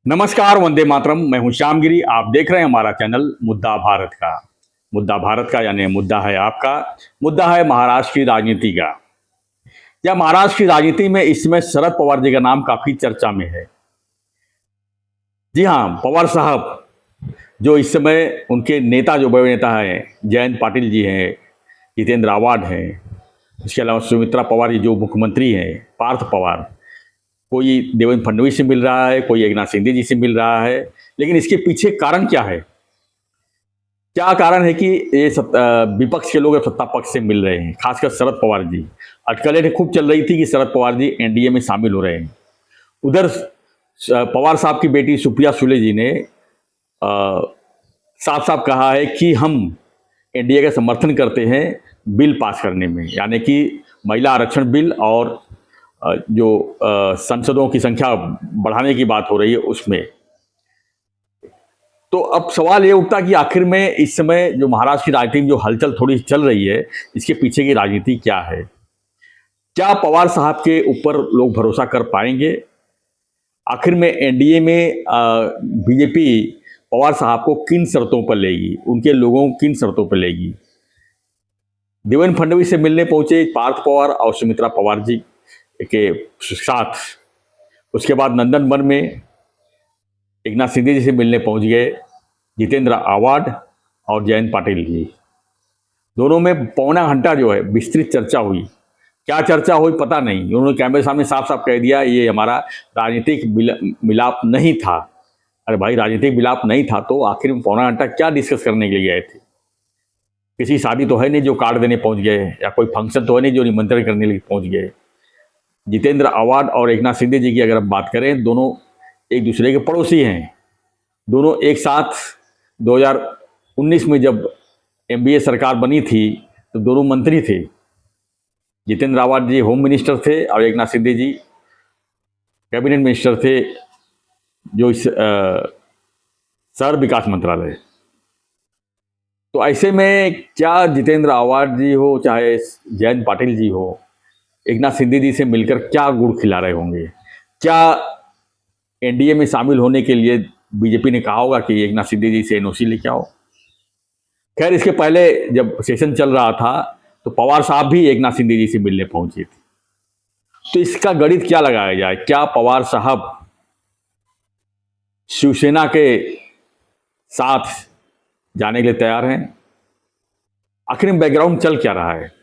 नमस्कार, वंदे मातरम। मैं हूं श्यामगिरी। आप देख रहे हैं हमारा चैनल मुद्दा भारत का। मुद्दा भारत का यानी मुद्दा है आपका। मुद्दा है महाराष्ट्र की राजनीति का। या महाराष्ट्र की राजनीति में इस समय शरद पवार जी का नाम काफी चर्चा में है। जी हाँ, पवार साहब जो इस समय उनके नेता, जो बड़े नेता हैं, जयंत पाटिल जी हैं, जितेंद्र आव्हाड हैं, इसके अलावा सुमित्रा पवार जी जो मुख्यमंत्री हैं, पार्थ पवार, कोई देवेंद्र फडणवीस से मिल रहा है, कोई एकनाथ शिंदे जी से मिल रहा है। लेकिन इसके पीछे कारण क्या है? क्या कारण है कि ये विपक्ष के लोग अब सत्ता पक्ष से मिल रहे हैं, खासकर शरद पवार जी। अटकलें खूब चल रही थी कि शरद पवार जी एनडीए में शामिल हो रहे हैं। उधर पवार साहब की बेटी सुप्रिया सुले जी ने साफ साफ कहा है कि हम एनडीए का समर्थन करते हैं बिल पास करने में, यानी कि महिला आरक्षण बिल और जो सांसदों की संख्या बढ़ाने की बात हो रही है उसमें। तो अब सवाल ये उठता कि आखिर में इस समय जो महाराष्ट्र की राजनीति में जो हलचल थोड़ी चल रही है, इसके पीछे की राजनीति क्या है? क्या पवार साहब के ऊपर लोग भरोसा कर पाएंगे? आखिर में एनडीए में बीजेपी पवार साहब को किन शर्तों पर लेगी, उनके लोगों को किन शर्तों पर लेगी? देवेंद्र फडणवीस से मिलने पहुंचे पार्थ पवार और सुमित्रा पवार जी के साथ। उसके बाद नंदनवन में एकनाथ शिंदे जी से मिलने पहुंच गए जितेंद्र आव्हाड और जयंत पाटिल जी। दोनों में पौना घंटा जो है विस्तृत चर्चा हुई। क्या चर्चा हुई पता नहीं, उन्होंने कैमरे सामने साफ साफ कह दिया ये हमारा राजनीतिक मिलाप नहीं था। अरे भाई, राजनीतिक मिलाप नहीं था तो आखिर में पौना घंटा क्या डिस्कस करने के लिए गए थे? किसी शादी तो है नहीं जो कार्ड देने पहुंच गए, या कोई फंक्शन तो है नहीं जो निमंत्रण करने के लिए पहुंच गए। जितेंद्र आव्हाड और एकनाथ शिंदे जी की अगर हम बात करें, दोनों एक दूसरे के पड़ोसी हैं। दोनों एक साथ 2019 में जब एमबीए सरकार बनी थी तो दोनों मंत्री थे। जितेंद्र आव्हाड जी होम मिनिस्टर थे और एकनाथ शिंदे जी कैबिनेट मिनिस्टर थे, जो इस शहर विकास मंत्रालय। तो ऐसे में क्या जितेंद्र आव्हाड जी हो चाहे जयंत पाटिल जी हो, एकनाथ शिंदे जी से मिलकर क्या गुड़ खिला रहे होंगे? क्या एनडीए में शामिल होने के लिए बीजेपी ने कहा होगा कि एकनाथ शिंदे जी से एनओसी लेके आओ? खैर, इसके पहले जब सेशन चल रहा था तो पवार साहब भी एकनाथ शिंदे जी से मिलने पहुंचे थे। तो इसका गणित क्या लगाया जाए? क्या पवार साहब शिवसेना के साथ जाने के लिए तैयार हैं? आखिर में बैकग्राउंड चल क्या रहा है?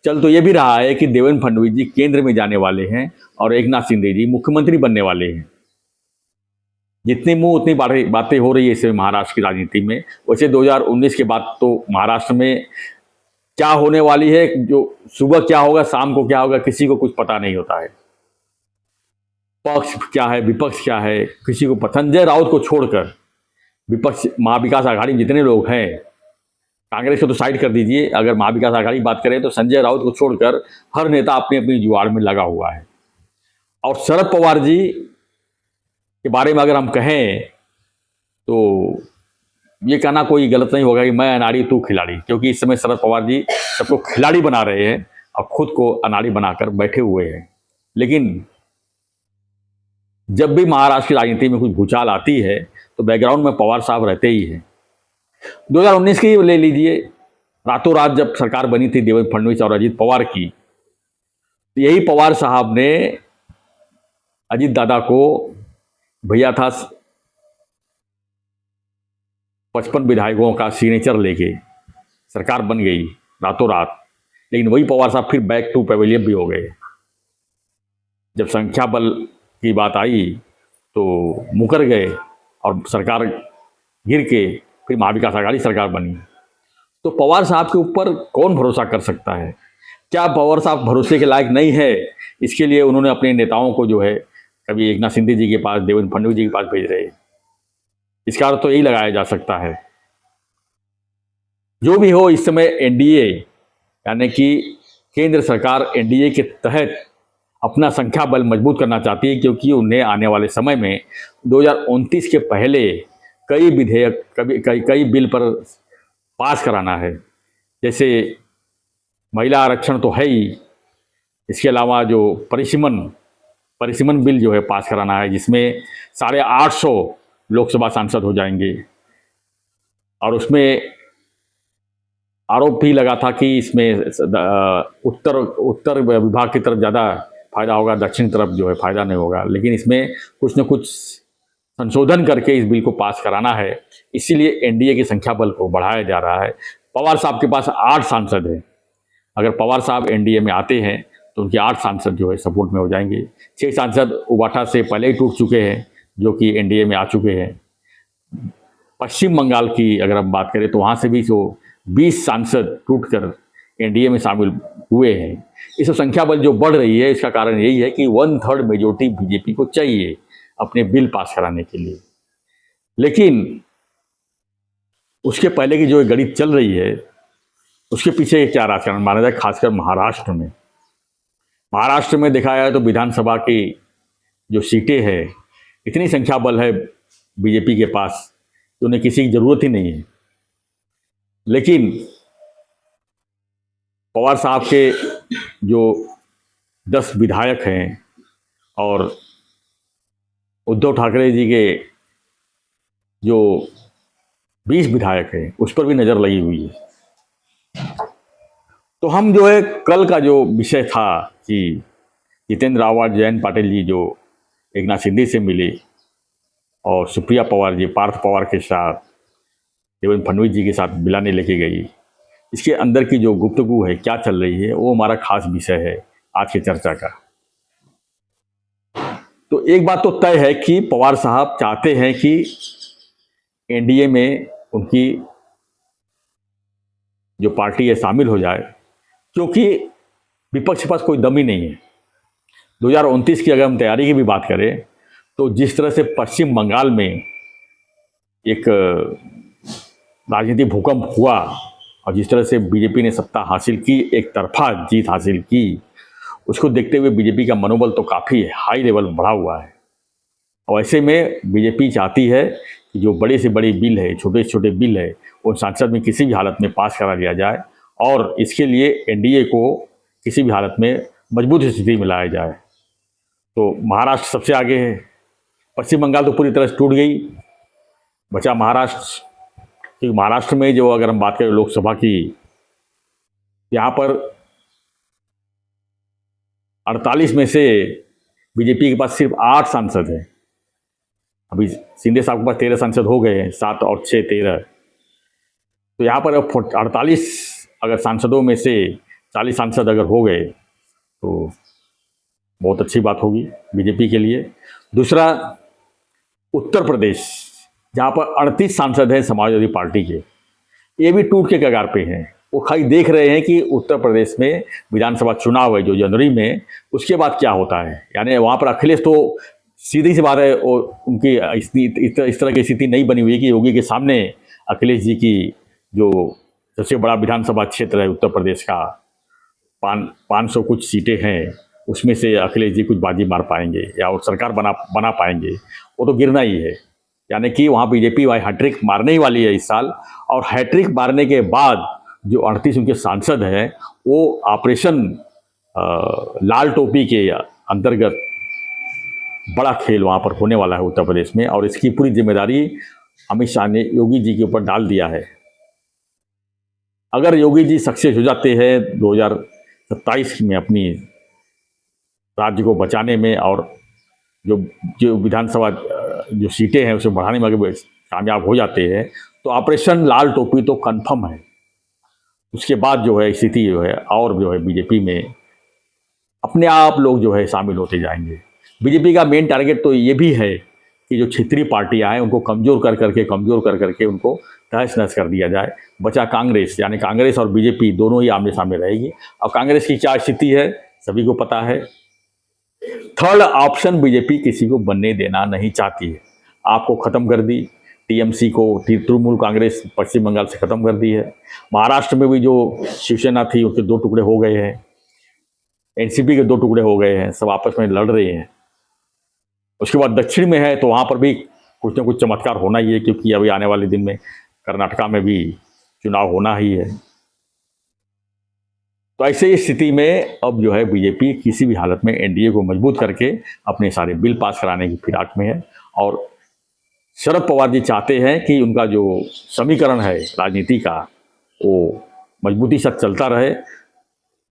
चल तो ये भी रहा है कि देवेंद्र फडणवीस जी केंद्र में जाने वाले हैं और एकनाथ शिंदे जी मुख्यमंत्री बनने वाले हैं। जितनी मुंह उतनी बातें हो रही है इसमें महाराष्ट्र की राजनीति में। वैसे 2019 के बाद तो महाराष्ट्र में क्या होने वाली है, जो सुबह क्या होगा शाम को क्या होगा, किसी को कुछ पता नहीं होता है। पक्ष क्या है, विपक्ष क्या है, किसी को पता। संजय राउत को छोड़कर विपक्ष महाविकास आघाड़ी में जितने लोग हैं, कांग्रेस को तो साइड कर दीजिए, अगर महाविकास आघाड़ी की बात करें तो संजय राउत को छोड़कर हर नेता अपनी अपनी जुआड़ में लगा हुआ है। और शरद पवार जी के बारे में अगर हम कहें तो ये कहना कोई गलत नहीं होगा कि मैं अनाड़ी तू खिलाड़ी, क्योंकि इस समय शरद पवार जी सबको खिलाड़ी बना रहे हैं और खुद को अनाड़ी बनाकर बैठे हुए हैं। लेकिन जब भी महाराष्ट्र की राजनीति में कुछ भूचाल आती है तो बैकग्राउंड में पवार साहब रहते ही हैं। 2019 की ले लीजिए, रातों रात जब सरकार बनी थी देवेंद्र फडणवीस और अजीत पवार की, तो यही पवार साहब ने अजीत दादा को भैया था 55 विधायकों का सिग्नेचर लेके सरकार बन गई रातों रात। लेकिन वही पवार साहब फिर बैक टू पेविलियन भी हो गए। जब संख्या बल की बात आई तो मुकर गए और सरकार गिर के फिर महाविकास आघाड़ी सरकार बनी। तो पवार साहब के ऊपर कौन भरोसा कर सकता है? क्या पवार साहब भरोसे के लायक नहीं है? इसके लिए उन्होंने अपने नेताओं को जो है कभी एकनाथ शिंदे जी के पास, देवेंद्र फडणवीस जी के पास भेज रहे हैं। इसका अर्थ तो यही लगाया जा सकता है। जो भी हो, इस समय एनडीए यानी कि केंद्र सरकार एनडीए के तहत अपना संख्या बल मजबूत करना चाहती है, क्योंकि उन्हें आने वाले समय में 2029 के पहले कई विधेयक कई बिल पर पास कराना है। जैसे महिला आरक्षण तो है ही, इसके अलावा जो परिसीमन परिसीमन बिल जो है पास कराना है, जिसमें 850 लोकसभा सांसद हो जाएंगे। और उसमें आरोप भी लगा था कि इसमें उत्तर उत्तर विभाग की तरफ ज़्यादा फायदा होगा, दक्षिण तरफ जो है फायदा नहीं होगा। लेकिन इसमें कुछ न कुछ संशोधन करके इस बिल को पास कराना है, इसीलिए एनडीए की संख्या बल को बढ़ाया जा रहा है। पवार साहब के पास 8 सांसद हैं। अगर पवार साहब एनडीए में आते हैं तो उनके 8 सांसद जो है सपोर्ट में हो जाएंगे। 6 सांसद उबाटा से पहले ही टूट चुके हैं, जो कि एनडीए में आ चुके हैं। पश्चिम बंगाल की अगर हम बात करें तो वहाँ से भी जो 20 सांसद टूटकर एनडीए में शामिल हुए हैं। इस संख्या बल जो बढ़ रही है, इसका कारण यही है कि 1/3 मेजोरिटी बीजेपी को चाहिए अपने बिल पास कराने के लिए। लेकिन उसके पहले की जो गणित चल रही है, उसके पीछे क्या राजकारण माना जाए, खासकर महाराष्ट्र में। महाराष्ट्र में देखा जाए तो विधानसभा की जो सीटें हैं, इतनी संख्या बल है बीजेपी के पास तो उन्हें किसी की ज़रूरत ही नहीं है। लेकिन पवार साहब के जो 10 विधायक हैं और उद्धव ठाकरे जी के जो 20 विधायक हैं, उस पर भी नज़र लगी हुई है। तो हम जो है कल का जो विषय था कि जितेंद्र आव्हाड, जयंत पाटिल जी जो एकनाथ शिंदे से मिले और सुप्रिया पवार जी पार्थ पवार के साथ देवेंद्र फडणवीस जी के साथ मिलाने लेके गई, इसके अंदर की जो गुफ्तगू है, क्या चल रही है, वो हमारा खास विषय है आज की चर्चा का। तो एक बात तो तय है कि पवार साहब चाहते हैं कि एनडीए में उनकी जो पार्टी है शामिल हो जाए, क्योंकि विपक्ष के पास कोई दम ही नहीं है। 2029 की अगर हम तैयारी की भी बात करें तो जिस तरह से पश्चिम बंगाल में एक राजनीतिक भूकंप हुआ और जिस तरह से बीजेपी ने सत्ता हासिल की, एक तरफा जीत हासिल की, उसको देखते हुए बीजेपी का मनोबल तो काफ़ी हाई लेवल बढ़ा हुआ है। और ऐसे में बीजेपी चाहती है कि जो बड़े से बड़े बिल है, छोटे से छोटे बिल है, उन सांसद में किसी भी हालत में पास करा लिया जाए और इसके लिए एनडीए को किसी भी हालत में मजबूत स्थिति में लाया जाए। तो महाराष्ट्र सबसे आगे है, पश्चिम बंगाल तो पूरी तरह से टूट गई, बचा महाराष्ट्र। क्योंकि महाराष्ट्र में जो अगर हम बात करें लोकसभा की, यहाँ पर 48 में से बीजेपी के पास सिर्फ 8 सांसद हैं। अभी शिंदे साहब के पास 13 सांसद हो गए हैं, 7 और 6 13। तो यहाँ पर 48 अगर सांसदों में से 40 सांसद अगर हो गए तो बहुत अच्छी बात होगी बीजेपी के लिए। दूसरा, उत्तर प्रदेश जहाँ पर 38 सांसद हैं समाजवादी पार्टी के, ये भी टूट के कगार पे हैं। वो खाली देख रहे हैं कि उत्तर प्रदेश में विधानसभा चुनाव है जो जनवरी में, उसके बाद क्या होता है। यानी वहाँ पर अखिलेश तो सीधी सी बात है, और उनकी इस तरह की स्थिति नहीं बनी हुई है कि योगी के सामने अखिलेश जी की जो सबसे बड़ा विधानसभा क्षेत्र है उत्तर प्रदेश का, 500 कुछ सीटें हैं, उसमें से अखिलेश जी कुछ बाजी मार पाएंगे या वो सरकार बना पाएंगे, वो तो गिरना ही है। यानी कि वहाँ बीजेपी हैट्रिक मारने ही वाली है इस साल। और हैट्रिक मारने के बाद जो 38 उनके सांसद हैं, वो ऑपरेशन लाल टोपी के अंतर्गत बड़ा खेल वहाँ पर होने वाला है उत्तर प्रदेश में, और इसकी पूरी जिम्मेदारी अमित शाह ने योगी जी के ऊपर डाल दिया है। अगर योगी जी सक्सेस हो जाते हैं 2027 में अपनी राज्य को बचाने में, और जो विधानसभा जो सीटें हैं उसे बढ़ाने में अगर कामयाब हो जाते हैं, तो ऑपरेशन लाल टोपी तो कंफर्म है। उसके बाद जो है स्थिति जो है, और जो है बीजेपी में अपने आप लोग जो है शामिल होते जाएंगे। बीजेपी का मेन टारगेट तो ये भी है कि जो क्षेत्रीय पार्टियां हैं उनको कमज़ोर कर करके उनको तहस नहस कर दिया जाए। बचा कांग्रेस, यानी कांग्रेस और बीजेपी दोनों ही आमने सामने रहेगी। अब कांग्रेस की क्या स्थिति है सभी को पता है। थर्ड ऑप्शन बीजेपी किसी को बनने देना नहीं चाहती है। आपको ख़त्म कर दी, टीएमसी को, तृणमूल कांग्रेस पश्चिम बंगाल से ख़त्म कर दी है। महाराष्ट्र में भी जो शिवसेना थी उसके 2 टुकड़े हो गए हैं, एनसीपी के 2 टुकड़े हो गए हैं, सब आपस में लड़ रहे हैं। उसके बाद दक्षिण में है तो वहाँ पर भी कुछ ना कुछ चमत्कार होना ही है, क्योंकि अभी आने वाले दिन में कर्नाटका में भी चुनाव होना ही है। तो ऐसे स्थिति में अब जो है बीजेपी किसी भी हालत में एनडीए को मजबूत करके अपने सारे बिल पास कराने की फिराक में है। और शरद पवार जी चाहते हैं कि उनका जो समीकरण है राजनीति का वो मजबूती से चलता रहे।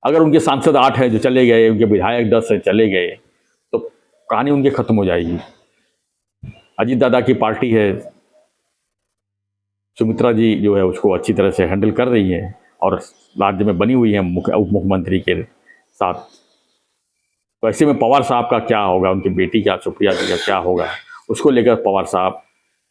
अगर उनके सांसद 8 हैं जो चले गए, उनके विधायक 10 हैं चले गए, तो कहानी उनकी खत्म हो जाएगी। अजीत दादा की पार्टी है, सुमित्रा जी जो है उसको अच्छी तरह से हैंडल कर रही है और राज्य में बनी हुई है उप मुख्यमंत्री के साथ। तो ऐसे में पवार साहब का क्या होगा, उनकी बेटी का, सुप्रिया जी का क्या होगा, उसको लेकर पवार साहब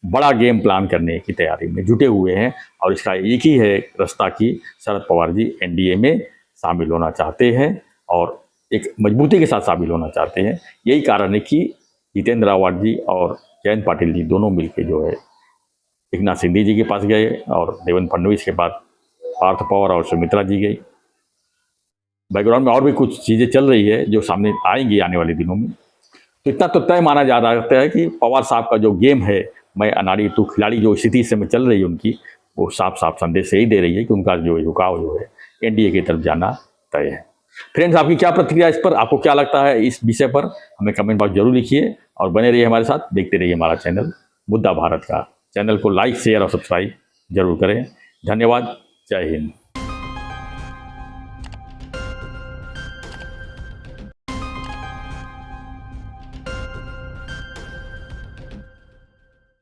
बड़ा गेम प्लान करने की तैयारी में जुटे हुए हैं। और इसका एक ही है रास्ता कि शरद पवार जी एनडीए में शामिल होना चाहते हैं और एक मजबूती के साथ शामिल होना चाहते हैं। यही कारण है कि जितेंद्र आव्हाड जी और जयंत पाटिल जी दोनों मिलकर जो है एकनाथ शिंदे जी के पास गए और देवेंद्र फडणवीस के बाद पार्थ पवार और सुमित्रा जी गई। बैकग्राउंड में और भी कुछ चीज़ें चल रही है जो सामने आएंगी आने वाले दिनों में। तो इतना तो तय माना जा रहा है कि पवार साहब का जो गेम है, मैं अनाड़ी तू खिलाड़ी, जो स्थिति से में चल रही है उनकी, वो साफ साफ संदेश यही दे रही है कि उनका जो झुकाव जो है एनडीए की तरफ जाना तय है। फ्रेंड्स, आपकी क्या प्रतिक्रिया इस पर, आपको क्या लगता है इस विषय पर, हमें कमेंट बॉक्स जरूर लिखिए और बने रहिए हमारे साथ, देखते रहिए हमारा चैनल मुद्दा भारत का। चैनल को लाइक, शेयर और सब्सक्राइब जरूर करें। धन्यवाद। जय हिंद।